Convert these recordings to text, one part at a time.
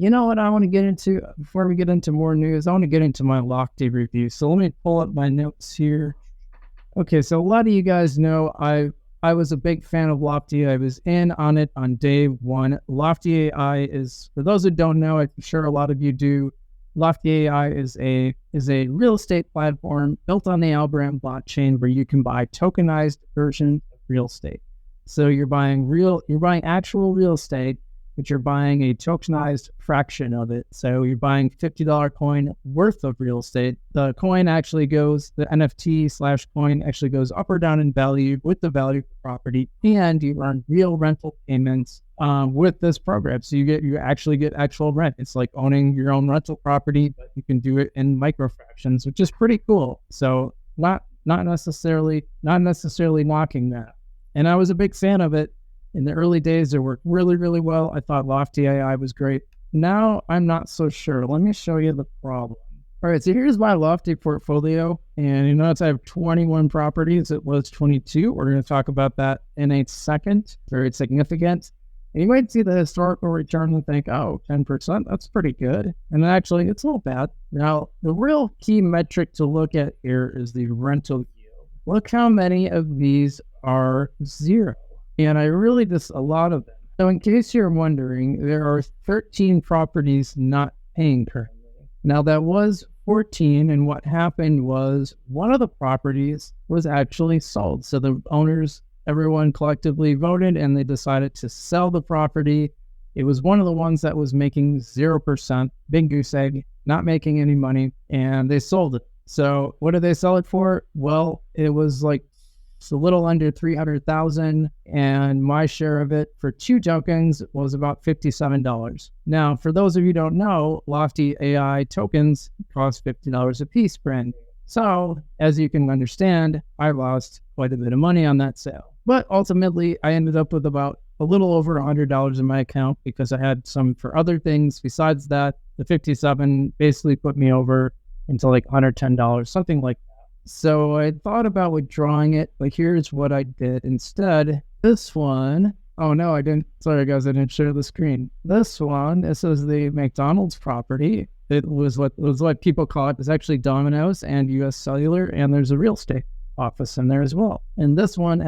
You know what I want to get into before we get into more news? I want to get into my Lofty review. So let me pull up my notes here. Okay, so a lot of you guys know I was a big fan of Lofty. I was in on it on day one. Lofty AI is, for those who don't know, I'm sure a lot of you do. Lofty AI is a real estate platform built on the Algorand blockchain where you can buy tokenized version of real estate. So you're buying actual real estate, but you're buying a tokenized fraction of it. So you're buying $50 coin worth of real estate. The coin actually goes, the NFT/coin actually goes up or down in value with the value of the property, and you earn real rental payments with this program. So you actually get actual rent. It's like owning your own rental property, but you can do it in micro fractions, which is pretty cool. So not necessarily knocking that. And I was a big fan of it. In the early days, it worked really, really well. I thought Lofty AI was great. Now, I'm not so sure. Let me show you the problem. All right, so here's my Lofty portfolio. And you notice I have 21 properties. It was 22. We're going to talk about that in a second. Very significant. And you might see the historical return and think, oh, 10%, that's pretty good. And actually, it's a little bad. Now, the real key metric to look at here is the rental yield. Look how many of these are zero. And I really just a lot of them. So in case you're wondering, there are 13 properties not paying currently. Now that was 14, and what happened was one of the properties was actually sold. So the owners, everyone collectively voted, and they decided to sell the property. It was one of the ones that was making 0%, big goose egg, not making any money, and they sold it. So what did they sell it for? Well, it was like a little under 300,000, and my share of it for 2 tokens was about $57. Now, for those of you who don't know, Lofty AI tokens cost $50 a piece brand new. So, as you can understand, I lost quite a bit of money on that sale. But ultimately, I ended up with about a little over $100 in my account because I had some for other things. Besides that, the 57 basically put me over into like $110, something like that. So I thought about withdrawing it, but here's what I did instead. This one, oh no, I didn't. Sorry guys, I didn't share the screen. This is the McDonald's property. It was what people call it. It's actually Domino's and US Cellular, and there's a real estate office in there as well. And this one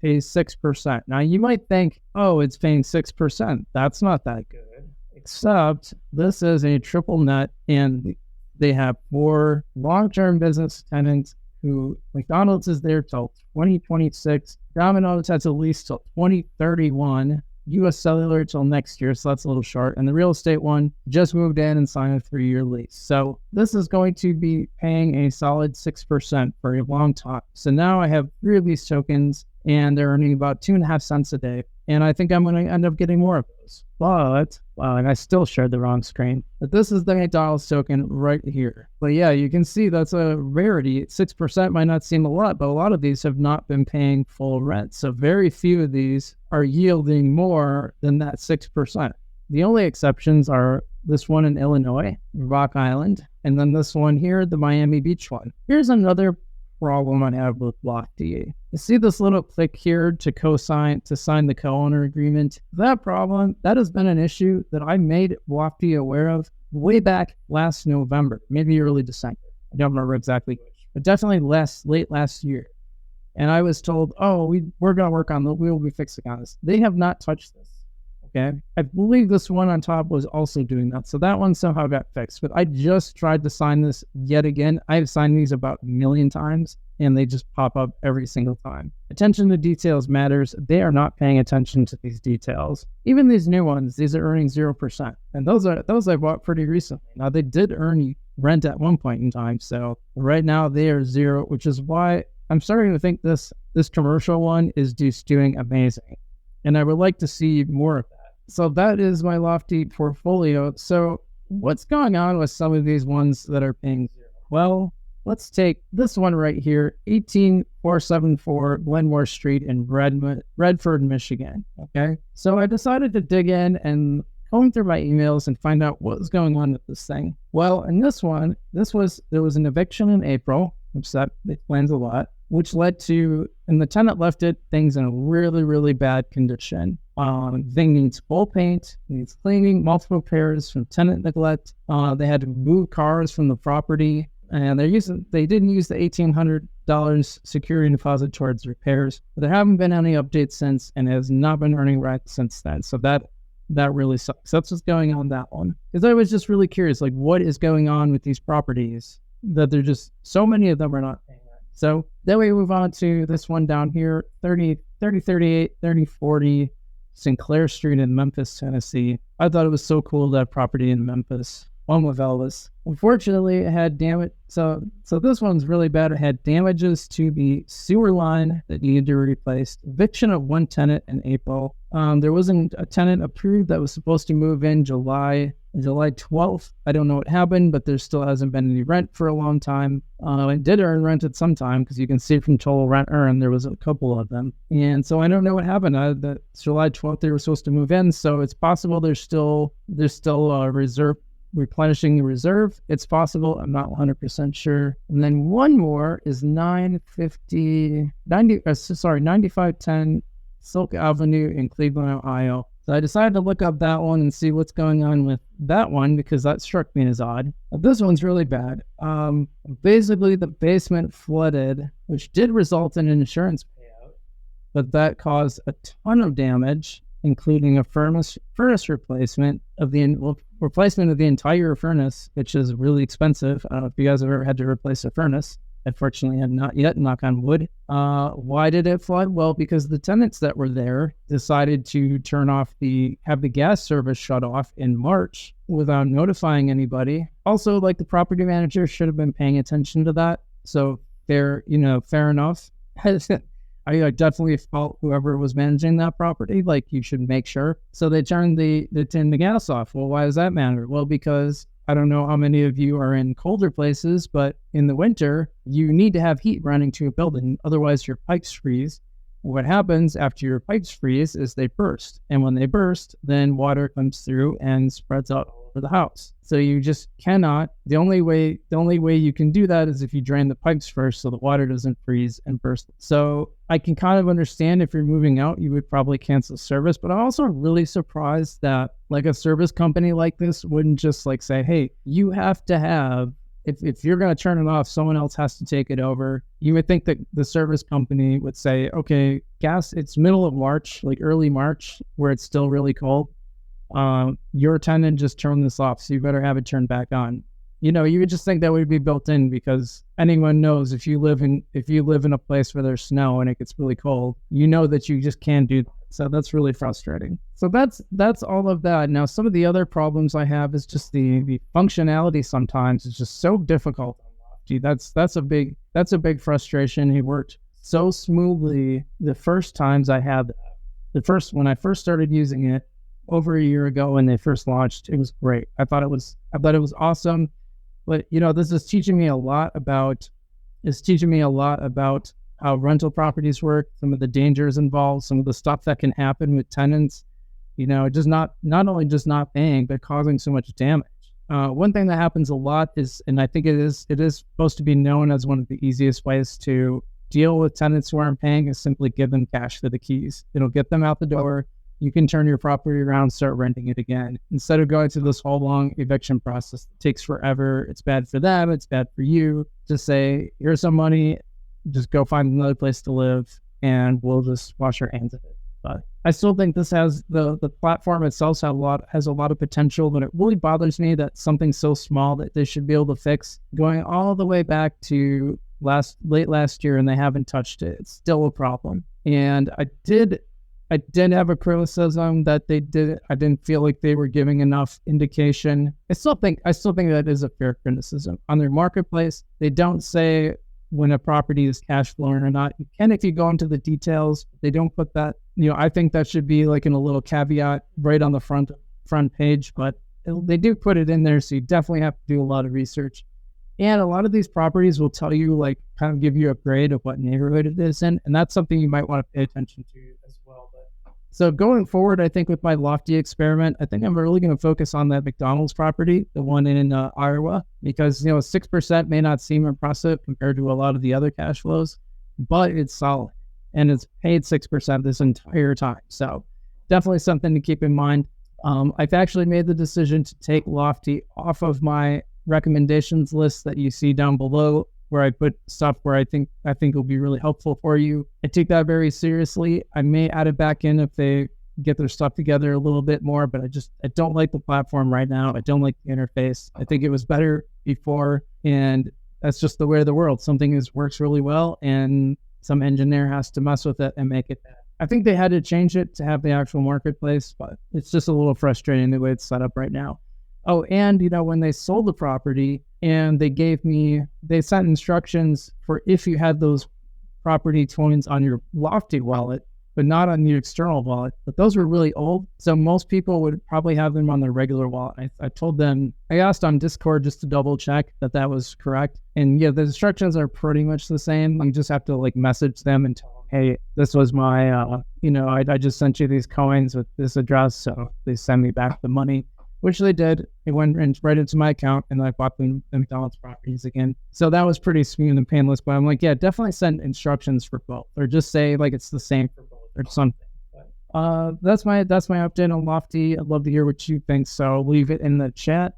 pays 6%. Now you might think, oh, it's paying 6%. That's not that good. Except this is a triple net, and they have 4 long-term business tenants who McDonald's is there till 2026. Domino's has a lease till 2031. US Cellular till next year, so that's a little short. And the real estate one just moved in and signed a 3-year lease. So this is going to be paying a solid 6% for a long time. So now I have 3 of these tokens, and they're earning about 2.5 cents a day. And I think I'm going to end up getting more of those. But, wow, and I still shared the wrong screen. But this is the McDonald's token right here. But yeah, you can see that's a rarity. 6% might not seem a lot, but a lot of these have not been paying full rent. So very few of these are yielding more than that 6%. The only exceptions are this one in Illinois, Rock Island, and then this one here, the Miami Beach one. Here's another problem I have with Lofty. You see this little click here to sign the co-owner agreement. That problem, that has been an issue that I made Lofty aware of way back last November, maybe early December. I don't remember exactly which, but definitely late last year. And I was told, oh, we're going to work on we'll be fixing on this. They have not touched this. Okay. I believe this one on top was also doing that. So that one somehow got fixed, but I just tried to sign this yet again. I've signed these about 1 million times, and they just pop up every single time. Attention to details matters. They are not paying attention to these details. Even these new ones, these are earning 0%. And those I bought pretty recently. Now they did earn rent at one point in time. So right now they are 0, which is why I'm starting to think this commercial one is just doing amazing. And I would like to see more of that. So that is my Lofty portfolio. So what's going on with some of these ones that are paying 0? Well, let's take this one right here, 18474 Glenmore Street in Redford, Michigan. Okay. So I decided to dig in and comb through my emails and find out what was going on with this thing. Well, in this one, there was an eviction in April, which that explains a lot, which led to, and the tenant left things in a really, really bad condition. Thing needs full paint, needs cleaning, multiple repairs from tenant neglect. They had to move cars from the property, and they didn't use the $1,800 security deposit towards repairs. But there haven't been any updates since, and it has not been earning rent since then. So that really sucks. That's what's going on that one. Because I was just really curious, like, what is going on with these properties that they're just, so many of them are not paying rent. So then we move on to this one down here, 3038, 3040 Sinclair Street in Memphis, Tennessee. I thought it was so cool, that property in Memphis, one with Elvis. Unfortunately, it had damage. So this one's really bad. It had damages to the sewer line that needed to be replaced. Eviction of one tenant in April. There wasn't a tenant approved that was supposed to move in July 12th. I don't know what happened, but there still hasn't been any rent for a long time. It did earn rent at some time, because you can see from total rent earned, there was a couple of them. And so I don't know what happened. That July 12th, they were supposed to move in. So it's possible there's still a reserve, replenishing the reserve. It's possible. I'm not 100% sure. And then one more is 9510 Silk Avenue in Cleveland, Ohio. So I decided to look up that one and see what's going on with that one, because that struck me as odd. But this one's really bad. Basically, the basement flooded, which did result in an insurance payout, but that caused a ton of damage, including a furnace replacement of the entire furnace, which is really expensive. I don't know if you guys have ever had to replace a furnace. Unfortunately, I have not yet, knock on wood. Why did it flood? Well, because the tenants that were there decided to have the gas service shut off in March without notifying anybody. Also, like, the property manager should have been paying attention to that. So fair enough. I definitely fault whoever was managing that property. Like, you should make sure. So they turned the gas off. Well, why does that matter? Well, because I don't know how many of you are in colder places, but in the winter, you need to have heat running to a building. Otherwise, your pipes freeze. What happens after your pipes freeze is they burst. And when they burst, then water comes through and spreads out all over the house. So you just cannot. The only way you can do that is if you drain the pipes first, so the water doesn't freeze and burst. So I can kind of understand if you're moving out, you would probably cancel service. But I'm also really surprised that, like, a service company like this wouldn't just, like, say, hey, you have to have, if you're going to turn it off, someone else has to take it over. You would think that the service company would say, okay, it's middle of March, like early March, where it's still really cold. Your tenant just turned this off, so you better have it turned back on. You would just think that would be built in, because anyone knows if you live in a place where there's snow and it gets really cold, you know that you just can't do that. So that's really frustrating. So that's all of that. Now, some of the other problems I have is just the functionality sometimes is just so difficult. Gee, that's a big frustration. It worked so smoothly the first times I had that. When I first started using it over a year ago when they first launched, it was great. I thought it was awesome. But this is teaching me a lot about how rental properties work, some of the dangers involved, some of the stuff that can happen with tenants. Just not only just not paying, but causing so much damage. One thing that happens a lot is, and I think it is supposed to be known as one of the easiest ways to deal with tenants who aren't paying, is simply give them cash for the keys. It'll get them out the door. You can turn your property around, start renting it again. Instead of going through this whole long eviction process that takes forever, it's bad for them, it's bad for you. Just say, here's some money, just go find another place to live, and we'll just wash our hands of it. But I still think this has the platform itself has a lot of potential, but it really bothers me that something so small that they should be able to fix, going all the way back to late last year, and they haven't touched it. It's still a problem. And I did have a criticism that I didn't feel like they were giving enough indication. I still think that is a fair criticism. On their marketplace, they don't say when a property is cash flowing or not. You can if you go into the details. They don't put that. I think that should be like in a little caveat right on the front page, but they do put it in there, so you definitely have to do a lot of research. And a lot of these properties will tell you, like, kind of give you a grade of what neighborhood it is in, and that's something you might want to pay attention to as well. So going forward, I think with my Lofty experiment, I think I'm really going to focus on that McDonald's property, the one in Iowa, because 6% may not seem impressive compared to a lot of the other cash flows, but it's solid, and it's paid 6% this entire time. So definitely something to keep in mind. I've actually made the decision to take Lofty off of my recommendations list that you see down below, where I put stuff where I think will be really helpful for you. I take that very seriously. I may add it back in if they get their stuff together a little bit more, but I don't like the platform right now. I don't like the interface. I think it was better before, and that's just the way of the world. Something works really well, and some engineer has to mess with it and make it bad. I think they had to change it to have the actual marketplace, but it's just a little frustrating the way it's set up right now. Oh, and when they sold the property and they sent instructions for if you had those property coins on your Lofty wallet, but not on the external wallet. But those were really old, so most people would probably have them on their regular wallet. I told them, I asked on Discord just to double check that was correct. And yeah, the instructions are pretty much the same. You just have to message them and tell them, hey, this was my, I just sent you these coins with this address, so they send me back the money, which they did. It went right into my account, and I bought the McDonald's properties again. So that was pretty smooth and painless. But I'm like, yeah, definitely send instructions for both, or just say it's the same for both or something. But that's my update on Lofty. I'd love to hear what you think. So leave it in the chat.